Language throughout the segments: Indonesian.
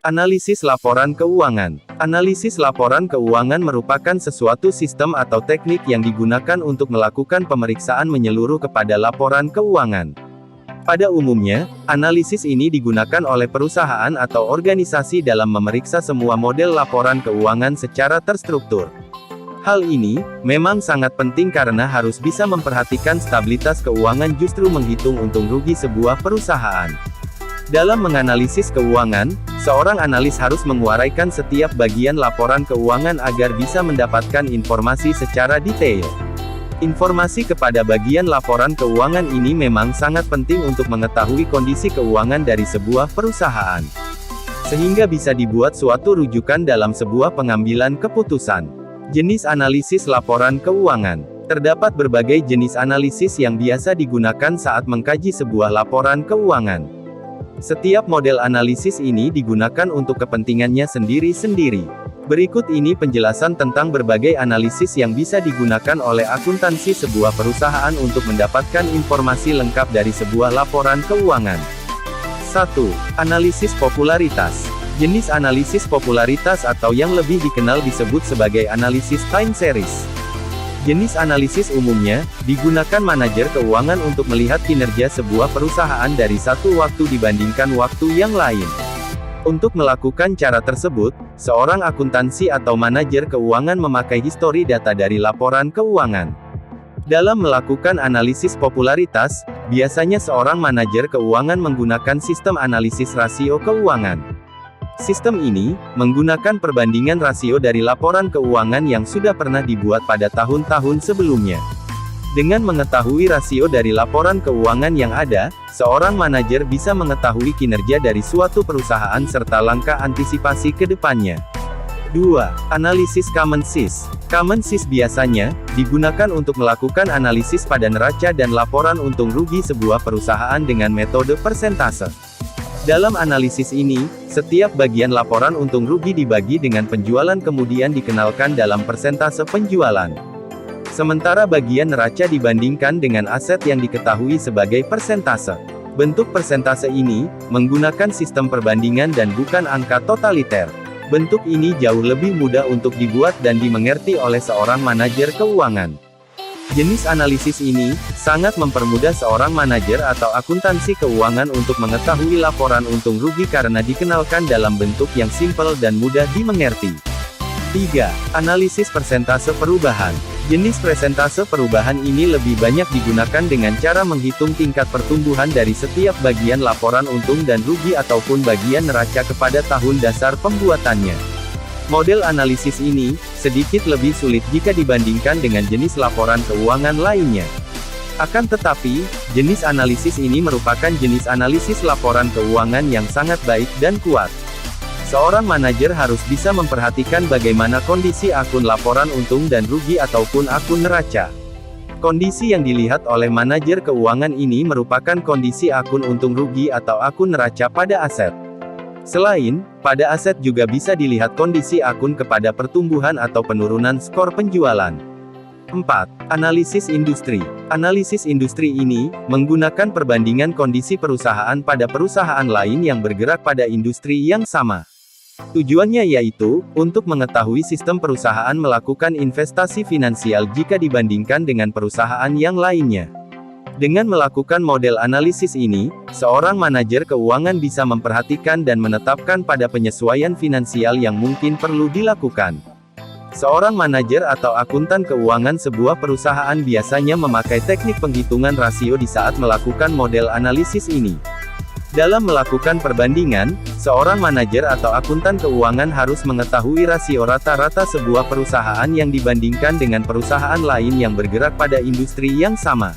Analisis laporan keuangan. Analisis laporan keuangan merupakan sesuatu sistem atau teknik yang digunakan untuk melakukan pemeriksaan menyeluruh kepada laporan keuangan. Pada umumnya, analisis ini digunakan oleh perusahaan atau organisasi dalam memeriksa semua model laporan keuangan secara terstruktur. Hal ini memang sangat penting karena harus bisa memperhatikan stabilitas keuangan justru menghitung untung rugi sebuah perusahaan. Dalam menganalisis keuangan, seorang analis harus menguaraikan setiap bagian laporan keuangan agar bisa mendapatkan informasi secara detail. Informasi kepada bagian laporan keuangan ini memang sangat penting untuk mengetahui kondisi keuangan dari sebuah perusahaan, sehingga bisa dibuat suatu rujukan dalam sebuah pengambilan keputusan. Jenis analisis laporan keuangan. Terdapat berbagai jenis analisis yang biasa digunakan saat mengkaji sebuah laporan keuangan. Setiap model analisis ini digunakan untuk kepentingannya sendiri-sendiri. Berikut ini penjelasan tentang berbagai analisis yang bisa digunakan oleh akuntansi sebuah perusahaan untuk mendapatkan informasi lengkap dari sebuah laporan keuangan. 1. Analisis popularitas. Jenis analisis popularitas atau yang lebih dikenal disebut sebagai analisis time series. Jenis analisis umumnya digunakan manajer keuangan untuk melihat kinerja sebuah perusahaan dari satu waktu dibandingkan waktu yang lain. Untuk melakukan cara tersebut, seorang akuntansi atau manajer keuangan memakai histori data dari laporan keuangan. Dalam melakukan analisis popularitas, biasanya seorang manajer keuangan menggunakan sistem analisis rasio keuangan. Sistem ini menggunakan perbandingan rasio dari laporan keuangan yang sudah pernah dibuat pada tahun-tahun sebelumnya. Dengan mengetahui rasio dari laporan keuangan yang ada, seorang manajer bisa mengetahui kinerja dari suatu perusahaan serta langkah antisipasi ke depannya. 2. Analisis Common Sis. Common Sis biasanya digunakan untuk melakukan analisis pada neraca dan laporan untung rugi sebuah perusahaan dengan metode persentase. Dalam analisis ini, setiap bagian laporan untung rugi dibagi dengan penjualan kemudian dikenalkan dalam persentase penjualan. Sementara bagian neraca dibandingkan dengan aset yang diketahui sebagai persentase. Bentuk persentase ini menggunakan sistem perbandingan dan bukan angka totaliter. Bentuk ini jauh lebih mudah untuk dibuat dan dimengerti oleh seorang manajer keuangan. Jenis analisis ini sangat mempermudah seorang manajer atau akuntansi keuangan untuk mengetahui laporan untung rugi karena dikenalkan dalam bentuk yang simpel dan mudah dimengerti. 3. Analisis persentase perubahan. Jenis persentase perubahan ini lebih banyak digunakan dengan cara menghitung tingkat pertumbuhan dari setiap bagian laporan untung dan rugi ataupun bagian neraca kepada tahun dasar pembuatannya. Model analisis ini sedikit lebih sulit jika dibandingkan dengan jenis laporan keuangan lainnya. Akan tetapi, jenis analisis ini merupakan jenis analisis laporan keuangan yang sangat baik dan kuat. Seorang manajer harus bisa memperhatikan bagaimana kondisi akun laporan untung dan rugi ataupun akun neraca. Kondisi yang dilihat oleh manajer keuangan ini merupakan kondisi akun untung rugi atau akun neraca pada aset. Selain pada aset juga bisa dilihat kondisi akun kepada pertumbuhan atau penurunan skor penjualan. 4. Analisis industri. Analisis industri ini menggunakan perbandingan kondisi perusahaan pada perusahaan lain yang bergerak pada industri yang sama. Tujuannya yaitu untuk mengetahui sistem perusahaan melakukan investasi finansial jika dibandingkan dengan perusahaan yang lainnya. Dengan melakukan model analisis ini, seorang manajer keuangan bisa memperhatikan dan menetapkan pada penyesuaian finansial yang mungkin perlu dilakukan. Seorang manajer atau akuntan keuangan sebuah perusahaan biasanya memakai teknik penghitungan rasio di saat melakukan model analisis ini. Dalam melakukan perbandingan, seorang manajer atau akuntan keuangan harus mengetahui rasio rata-rata sebuah perusahaan yang dibandingkan dengan perusahaan lain yang bergerak pada industri yang sama.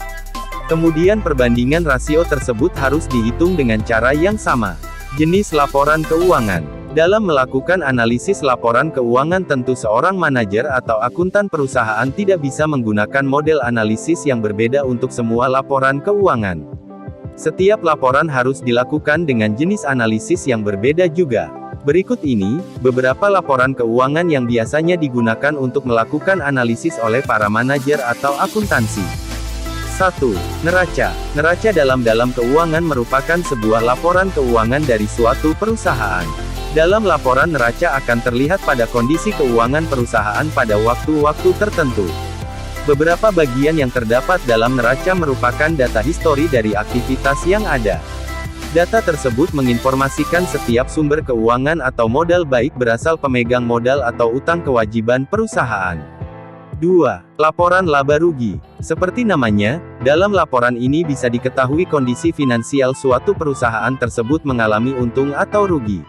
Kemudian perbandingan rasio tersebut harus dihitung dengan cara yang sama. Jenis laporan keuangan. Dalam melakukan analisis laporan keuangan tentu seorang manajer atau akuntan perusahaan tidak bisa menggunakan model analisis yang berbeda untuk semua laporan keuangan. Setiap laporan harus dilakukan dengan jenis analisis yang berbeda juga. Berikut ini, beberapa laporan keuangan yang biasanya digunakan untuk melakukan analisis oleh para manajer atau akuntansi. 1. Neraca. Neraca dalam keuangan merupakan sebuah laporan keuangan dari suatu perusahaan. Dalam laporan neraca akan terlihat pada kondisi keuangan perusahaan pada waktu-waktu tertentu. Beberapa bagian yang terdapat dalam neraca merupakan data histori dari aktivitas yang ada. Data tersebut menginformasikan setiap sumber keuangan atau modal baik berasal pemegang modal atau utang kewajiban perusahaan. 2. Laporan laba rugi. Seperti namanya, dalam laporan ini bisa diketahui kondisi finansial suatu perusahaan tersebut mengalami untung atau rugi.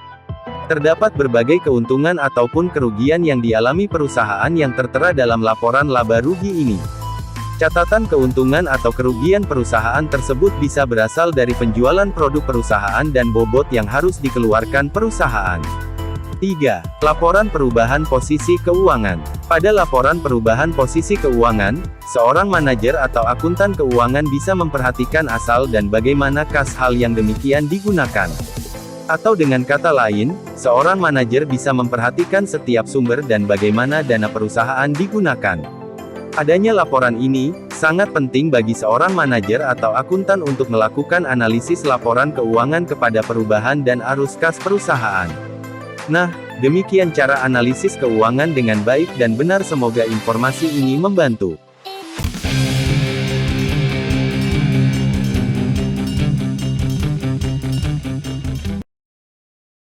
Terdapat berbagai keuntungan ataupun kerugian yang dialami perusahaan yang tertera dalam laporan laba rugi ini. Catatan keuntungan atau kerugian perusahaan tersebut bisa berasal dari penjualan produk perusahaan dan bobot yang harus dikeluarkan perusahaan. 3. Laporan perubahan posisi keuangan. Pada laporan perubahan posisi keuangan, seorang manajer atau akuntan keuangan bisa memperhatikan asal dan bagaimana kas hal yang demikian digunakan. Atau dengan kata lain, seorang manajer bisa memperhatikan setiap sumber dan bagaimana dana perusahaan digunakan. Adanya laporan ini, sangat penting bagi seorang manajer atau akuntan untuk melakukan analisis laporan keuangan kepada perubahan dan arus kas perusahaan. Nah, demikian cara analisis keuangan dengan baik dan benar, semoga informasi ini membantu.